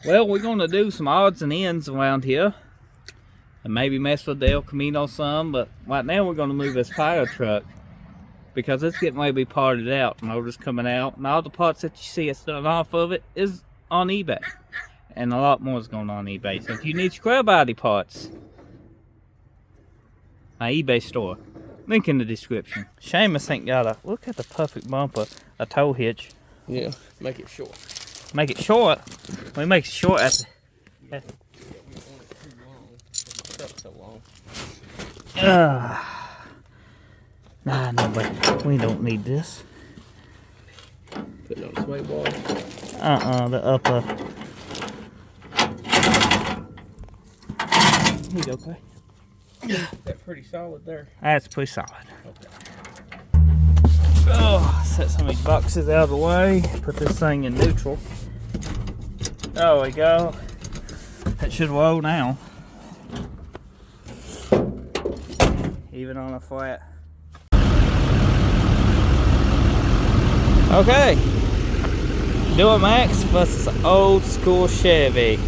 Well, we're going to do some odds and ends around here. And maybe mess with the El Camino some. But right now we're going to move this fire truck. Because it's getting ready to be parted out. Motor's coming out. And all the parts that you see it's done off of it is on eBay. And a lot more is going on eBay. So if you need square body parts, my eBay store. Link in the description. Seamus ain't got a, look at the perfect bumper, a tow hitch. Yeah, make it short. Make it short. We make it short at the... Yeah, we don't want it too long. It's so long. Nah, no, but we don't need this. Put it on the sway bar. The upper. Here you go, Clay. That's pretty solid there. That's pretty solid. Okay. Oh, set some of these boxes out of the way. Put this thing in neutral. There we go. That should roll now. Even on a flat. Okay. Duramax versus old school Chevy.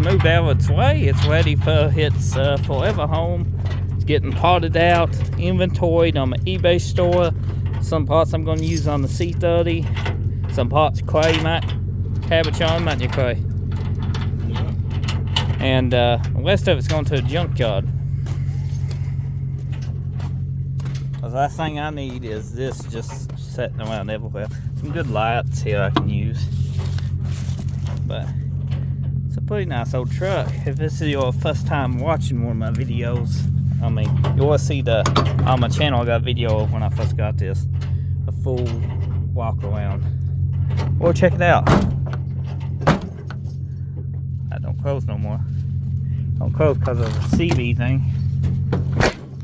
Moved out of its way. It's ready for its forever home. It's getting parted out, inventoried on my eBay store. Some parts I'm going to use on the C30. Some parts Clay might cabbage on, might you, Clay? And the rest of it's going to a junkyard. The last thing I need is this just sitting around everywhere. Some good lights here I can use. But it's a pretty nice old truck. If this is your first time watching one of my videos, I mean, you will see on my channel I got a video of when I first got this. A full walk around. Or check it out. I don't close no more. Don't close because of the CV thing.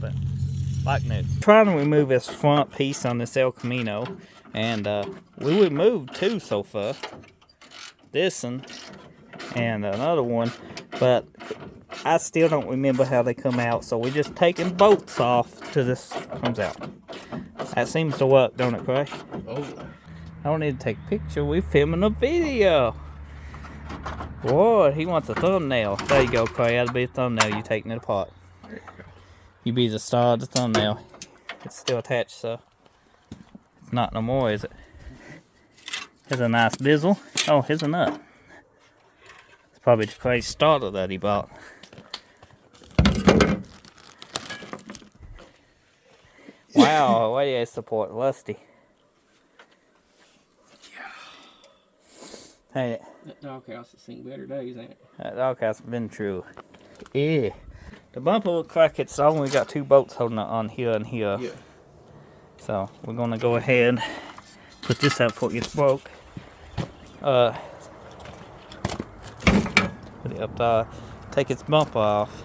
But like new. Trying to remove this front piece on this El Camino. And we removed two so far. This one and another one, but I still don't remember how they come out, so we're just taking bolts off till this comes out. That seems to work, don't it, Cray? Oh. I don't need to take a picture, we're filming a video. Boy, he wants a thumbnail. There you go, Cray, that'll be a thumbnail, you taking it apart. You be the star of the thumbnail. It's still attached, so it's not no more, is it? Here's a nice bizzle. Oh, here's a nut. It's probably the Clay's starter that he bought. Wow, radiator support, lusty. Yeah. Ain't it? That doghouse has seen better days, ain't it? That doghouse has been true. Yeah. The bumper looks like it's only got two bolts holding it on here and here. Yeah. So we're gonna go ahead, put this out before it gets broke. Put it up there, take its bumper off,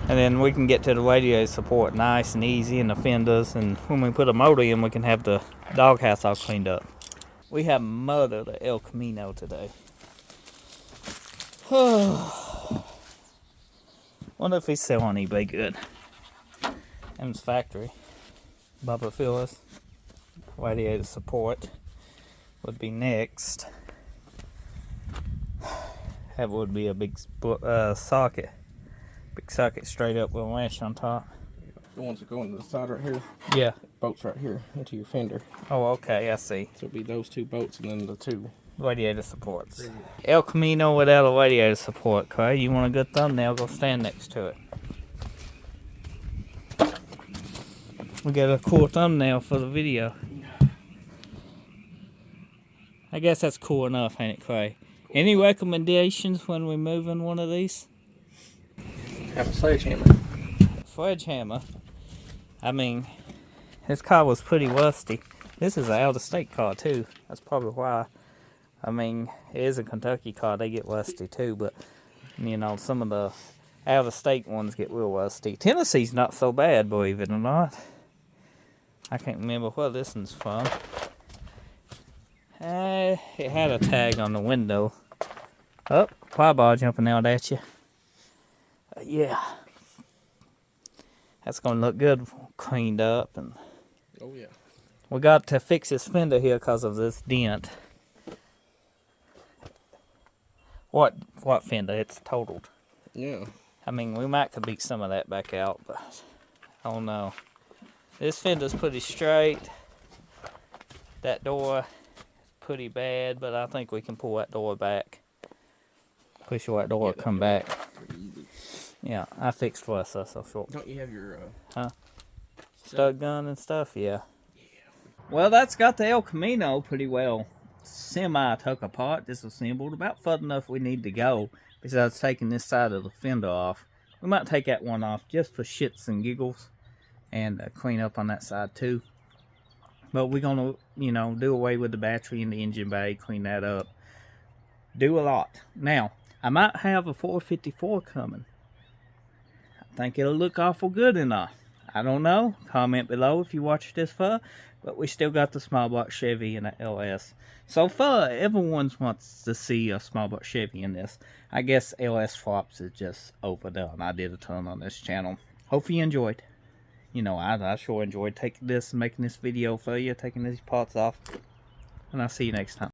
and then we can get to the radiator support nice and easy, and the fenders, and when we put a motor in we can have the doghouse all cleaned up. We have murdered the El Camino today. Wonder if he's selling on eBay good. M's factory. Bubba fillers. Radiator support would be next. That would be a big socket. Big socket straight up with a lash on top. The ones that go into the side right here. Yeah. Bolts right here into your fender. Oh, okay, I see. So it'll be those two bolts and then the two radiator supports. El Camino without a radiator support, Clay. You want a good thumbnail, go stand next to it. We got a cool thumbnail for the video. I guess that's cool enough, ain't it, Clay? Any recommendations when we're moving one of these? Have a sledgehammer. Sledgehammer? I mean, this car was pretty rusty. This is an out-of-state car, too. That's probably why. I mean, it is a Kentucky car. They get rusty, too. But, you know, some of the out-of-state ones get real rusty. Tennessee's not so bad, believe it or not. I can't remember where this one's from. It had a tag on the window. Oh, fireball jumping out at you. Yeah. That's gonna look good cleaned up. And Oh yeah. we got to fix this fender here because of this dent. What fender? It's totaled. Yeah. I mean, we might could beat some of that back out, but I don't know. This fender's pretty straight. That door is pretty bad, but I think we can pull that door back. Pretty sure that door will come back. Pretty easy. Yeah, I fixed for us, so short. Don't you have your Stud gun and stuff, yeah. Well, that's got the El Camino pretty well semi took apart, disassembled, about far enough we need to go. Besides taking this side of the fender off. We might take that one off just for shits and giggles and clean up on that side too. But we're gonna, you know, do away with the battery in the engine bay, clean that up. Do a lot. Now, I might have a 454 coming. I think it'll look awful good enough. I don't know. Comment below if you watched this far. But we still got the small block Chevy and the LS. So far, everyone wants to see a small block Chevy in this. I guess LS flops is just overdone. I did a ton on this channel. Hope you enjoyed. You know, I sure enjoyed taking this and making this video for you, taking these parts off. And I'll see you next time.